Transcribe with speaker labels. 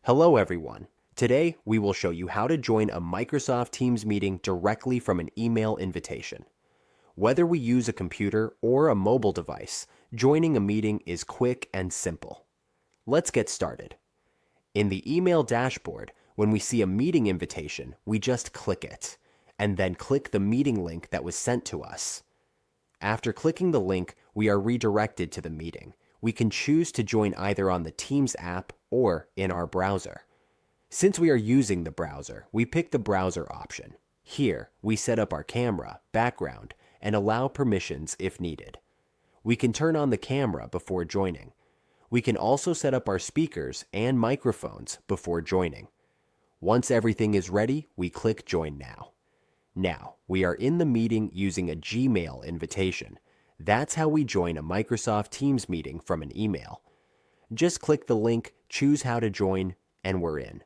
Speaker 1: Hello everyone. Today we will show you how to join a Microsoft Teams meeting directly from an email invitation. Whether we use a computer or a mobile device, joining a meeting is quick and simple. Let's get started. In the email dashboard, when we see a meeting invitation, we just click it, and then click the meeting link that was sent to us. After clicking the link, we are redirected to the meeting. We can choose to join either on the Teams app or in our browser. Since we are using the browser, we pick the browser option. Here, we set up our camera, background, and allow permissions if needed. We can turn on the camera before joining. We can also set up our speakers and microphones before joining. Once everything is ready, we click Join Now. Now, we are in the meeting using a Gmail invitation. That's how we join a Microsoft Teams meeting from an email. Just click the link, choose how to join, and we're in.